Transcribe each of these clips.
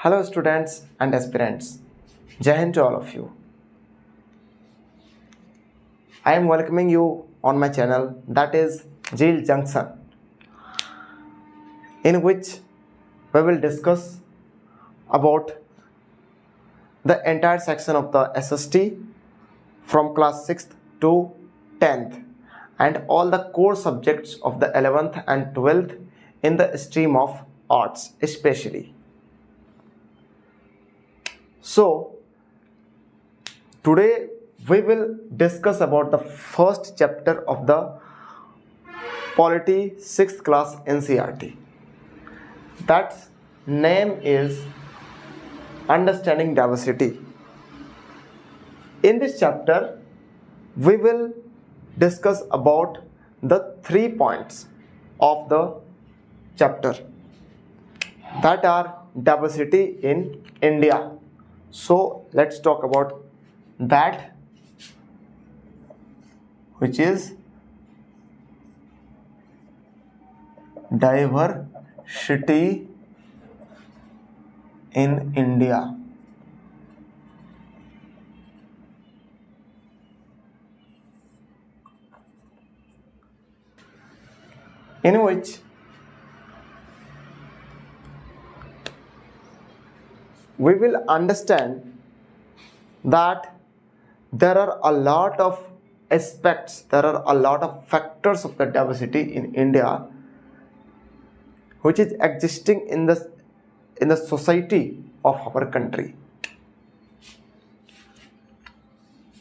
Hello students and aspirants. Jai Hind to all of you. I am welcoming you on my channel, that is Jail Junction, in which we will discuss about the entire section of the SST from class 6th to 10th and all the core subjects of the 11th and 12th in the stream of arts especially. So today we will discuss about the first chapter of the Polity 6th class NCERT. That name is Understanding Diversity. In this chapter we will discuss about the 3 points of the chapter, that are diversity in India. So let's talk about that, which is diversity in India. In which we will understand that there are a lot of aspects, there are a lot of factors of the diversity in India which is existing in the society of our country,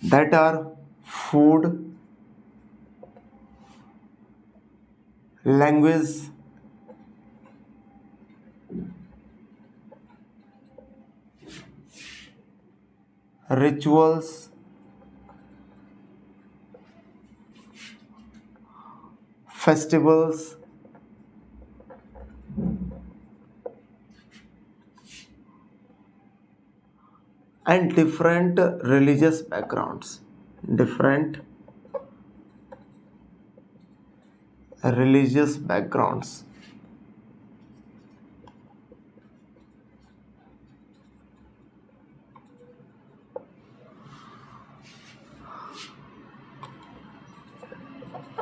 that are food, language, rituals, festivals, and different religious backgrounds. Different religious backgrounds.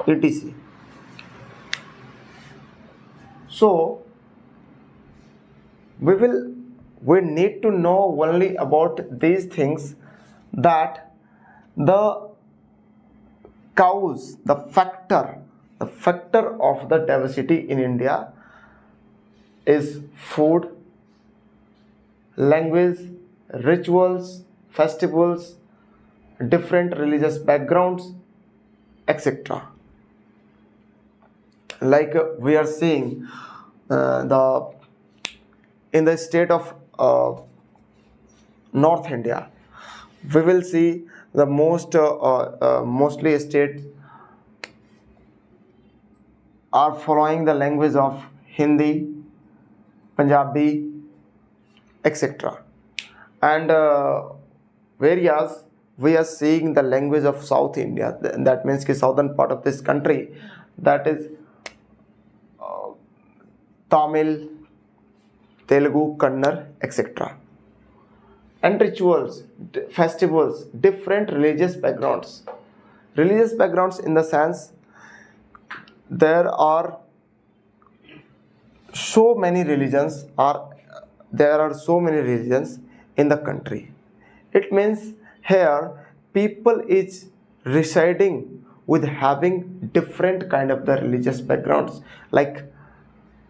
etc. So we need to know only about these things, that the cause, the factor of the diversity in India is food, language, rituals, festivals, different religious backgrounds, etc. Like we are seeing in the state of North India, we will see the mostly states are following the language of Hindi, Punjabi, etc. And whereas we are seeing the language of South India, that means the southern part of this country, that is Tamil, Telugu, Kannada, etc. And rituals, festivals, different religious backgrounds. Religious backgrounds in the sense there are so many religions in the country. It means here people is residing with having different kind of the religious backgrounds. Like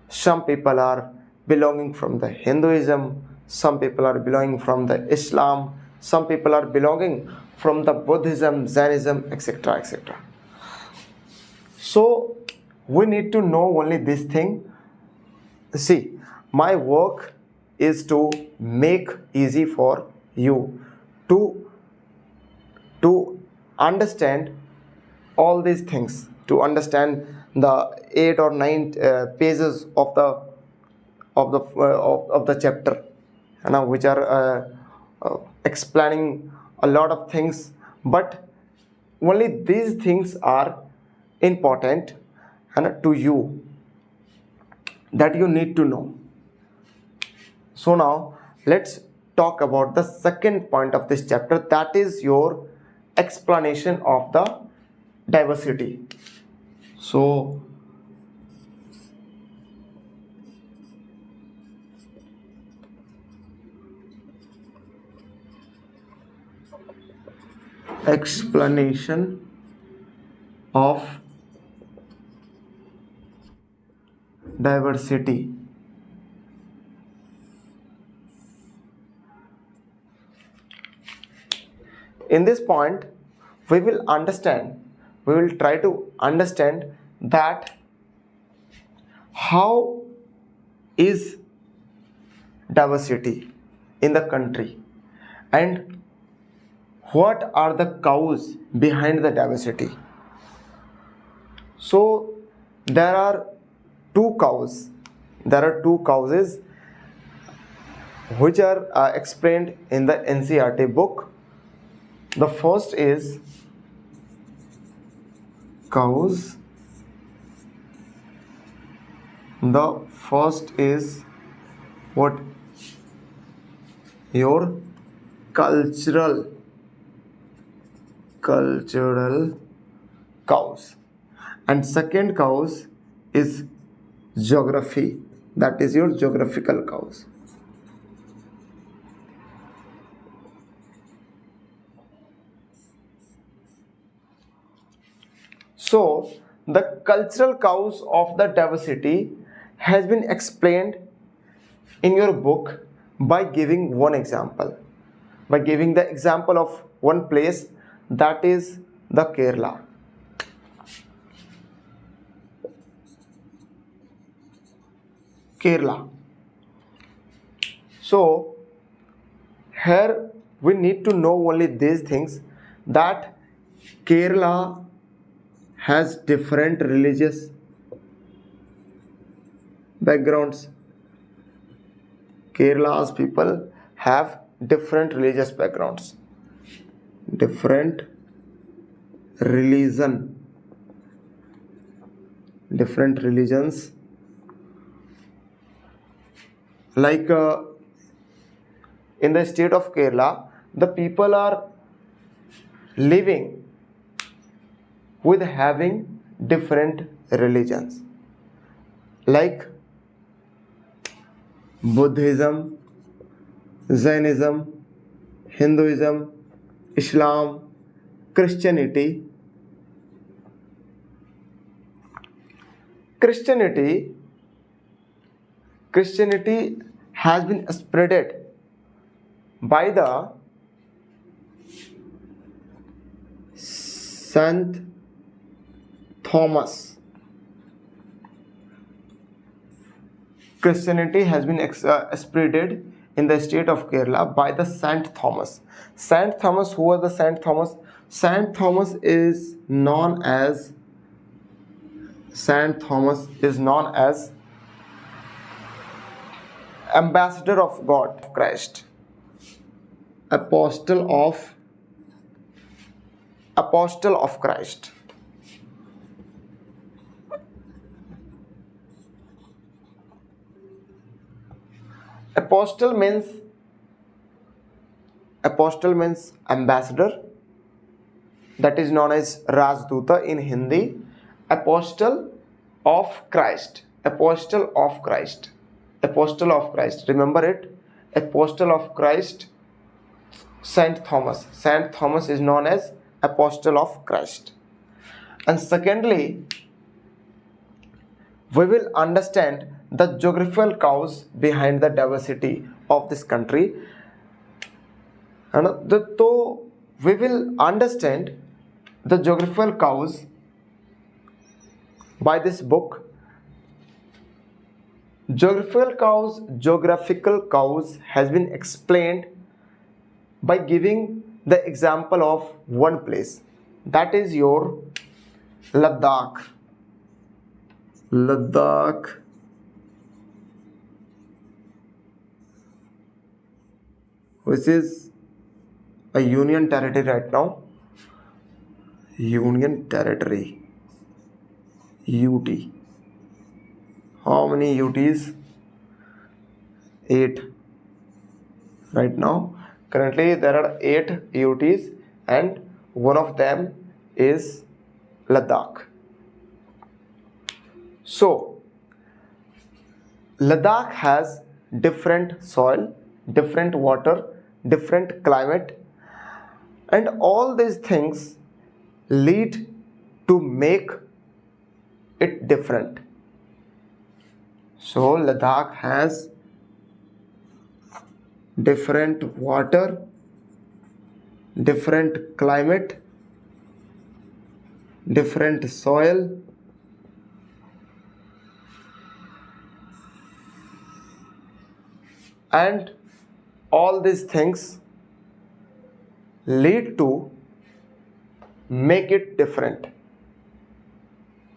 some people are belonging from the Hinduism, some people are belonging from the Islam, some people are belonging from the Buddhism, Jainism, etc., etc. So we need to know only this thing. See, my work is to make easy for you to understand all these things, to understand the 8 or 9 pages of the chapter, which are explaining a lot of things, but only these things are important and to you, that you need to know. So now let's talk about the second point of this chapter, that is your explanation of the diversity. So explanation of diversity. In this point, we will try to understand that how is diversity in the country and what are the causes behind the diversity. So there are two causes which are explained in the NCERT book. The first is cause. The first is what? Your cultural cause. And second cause is geography, that is your geographical cause. So the cultural cause of the diversity has been explained in your book by giving one example, by giving the example of one place, that is the Kerala. So here we need to know only these things, that Kerala has different religious backgrounds. Kerala's people have different religious backgrounds, different religions. Like in the state of Kerala, the people are living with having different religions, like Buddhism, Jainism, Hinduism, Islam, Christianity. Christianity has been spreaded by the Saint Thomas. Christianity has been spreaded in the state of Kerala by the Saint Thomas. Saint Thomas, who was the Saint Thomas? Saint Thomas is known as ambassador of God, Christ, apostle of Christ. Apostle means ambassador, that is known as Rajduta in Hindi. Apostle of Christ. Remember it. Apostle of Christ, Saint Thomas. Saint Thomas is known as Apostle of Christ. And secondly, we will understand the geographical cause behind the diversity of this country. And so we will understand the geographical cause by this book. Geographical cause has been explained by giving the example of one place, that is your Ladakh, which is a union territory right now. Union territory, UT. How many UTs? 8. right now. Currently there are 8 UTs and one of them is Ladakh. So Ladakh has different soil, different water, different climate, and all these things lead to make it different. So Ladakh has different water, different climate, different soil, and all these things lead to make it different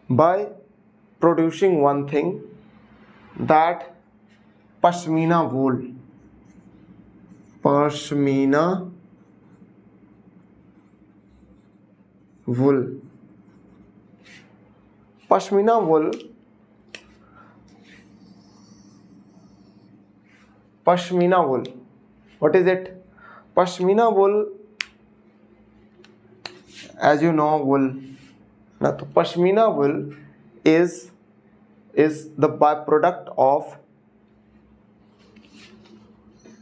by producing one thing, that pashmina wool. Pashmina wool. Pashmina wool. Pashmina wool. What is it? Pashmina wool, as you know, wool. Now, pashmina wool is the byproduct of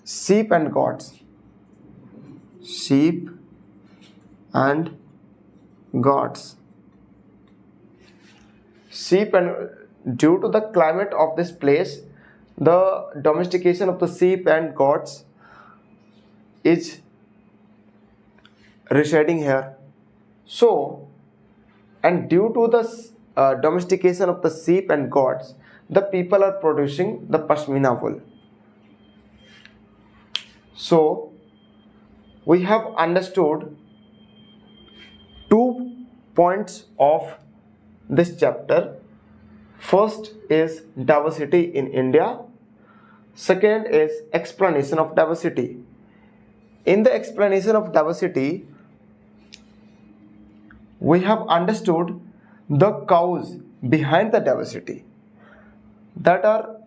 sheep and goats. Sheep and goats. Sheep, and due to the climate of this place, the domestication of the sheep and goats is residing here. So, and due to the domestication of the sheep and goats, the people are producing the pashmina wool. So we have understood 2 points of this chapter. First is diversity in India. Second is explanation of diversity. In the explanation of diversity, we have understood the cause behind the diversity, that are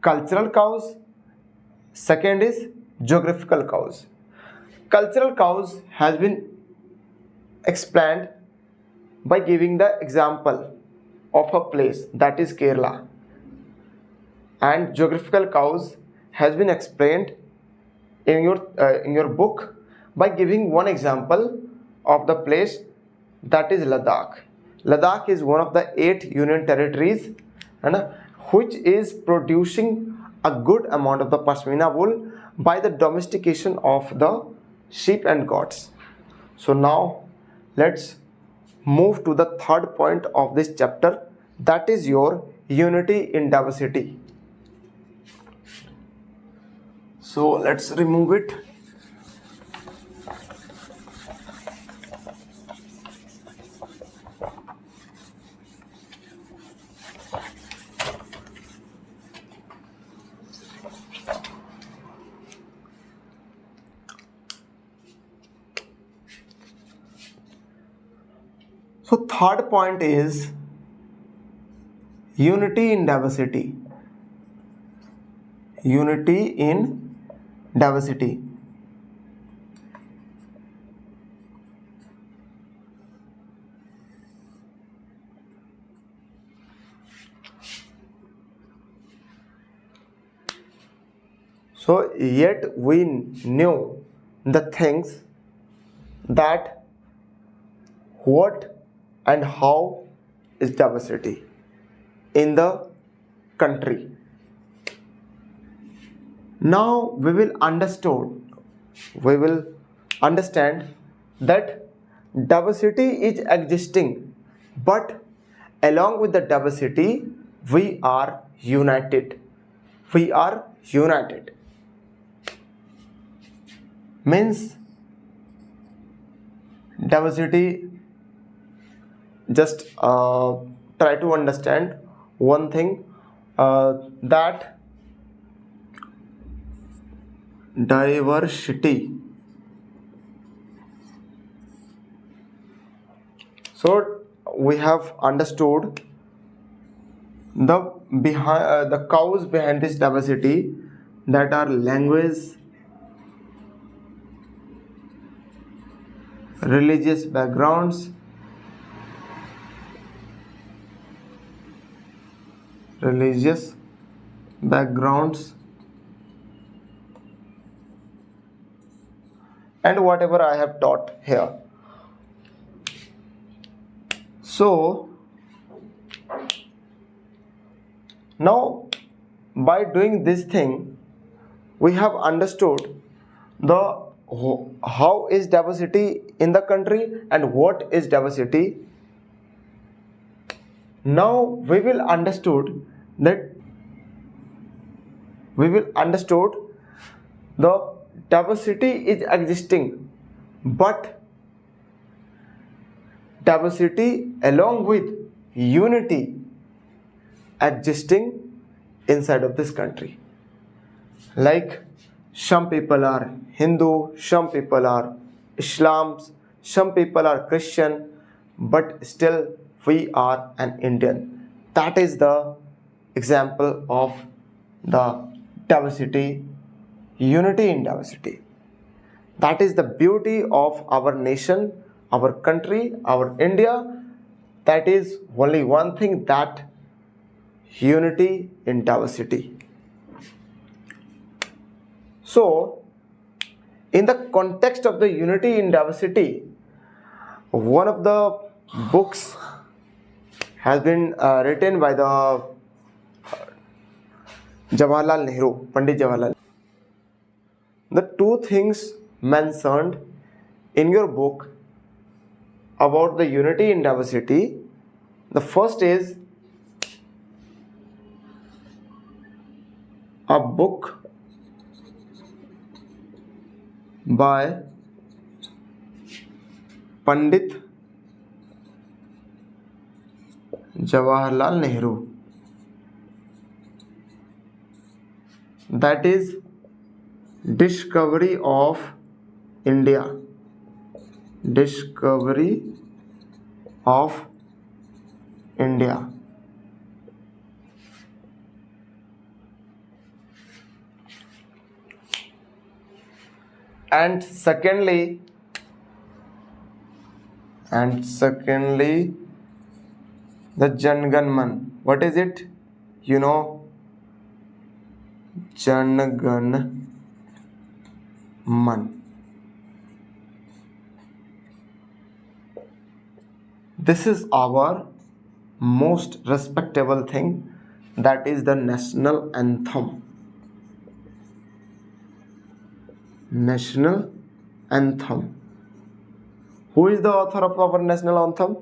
cultural cause. Second is geographical cause. Cultural cause has been explained by giving the example of a place, that is Kerala, and geographical cause has been explained in your book by giving one example of the place, that is Ladakh. Ladakh is one of the 8 union territories, which is producing a good amount of the pashmina wool by the domestication of the sheep and goats. So now let's move to the third point of this chapter, that is your unity in diversity. So let's remove it. So third point is unity in diversity. Unity in diversity. So yet we knew the things, that what and how is diversity in the country. Now we will understand that diversity is existing, but along with the diversity we are united. We are united means diversity. Just try to understand one thing, that diversity. So we have understood the cause behind this diversity, that are language, religious backgrounds, religious backgrounds, and whatever I have taught here. So now by doing this thing, we have understood the how is diversity in the country and what is diversity. Now we will understood the diversity is existing, but diversity along with unity existing inside of this country. Like some people are Hindu, some people are Islams, some people are Christian, but still we are an Indian. That is the example of the diversity, unity in diversity. That is the beauty of our nation, our country, our India. That is only one thing, that unity in diversity. So, in the context of the unity in diversity, one of the books has been written by the Jawaharlal Nehru, Pandit Jawaharlal. The two things mentioned in your book about the unity in diversity, the first is a book by Pandit Jawaharlal Nehru, that is Discovery of India. Discovery of India. And secondly, the Jan Gan Man. What is it? You know, Jan Gan Man. This is our most respectable thing, that is the national anthem. National anthem. Who is the author of our national anthem?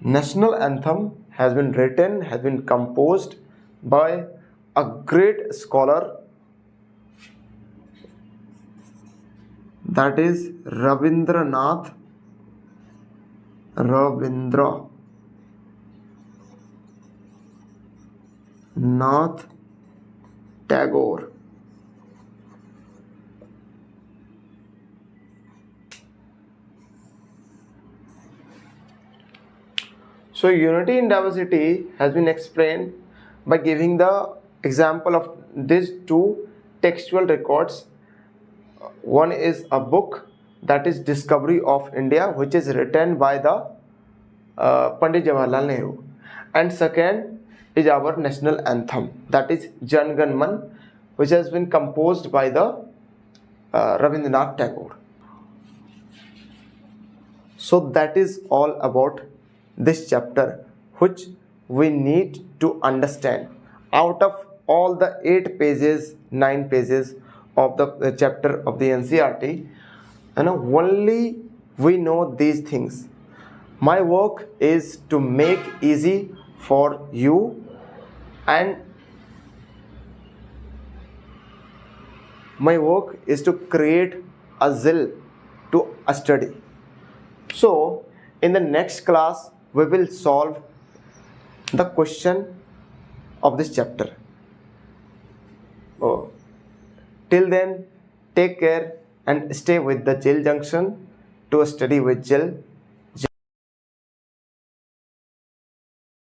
National anthem has been written, has been composed by a great scholar, that is Rabindranath Tagore. So unity in diversity has been explained by giving the example of these two textual records. One is a book, that is Discovery of India, which is written by the Pandit Jawaharlal Nehru, and second is our national anthem, that is Jan Gan Man, which has been composed by the Rabindranath Tagore. So that is all about this chapter, which we need to understand. Out of all the 8 pages, 9 pages of the chapter of the NCERT, only we know these things. My work is to make easy for you, and my work is to create a zeal to study. So in the next class we will solve the question of this chapter. Till then, take care and stay with the Jill Junction to study with Jill.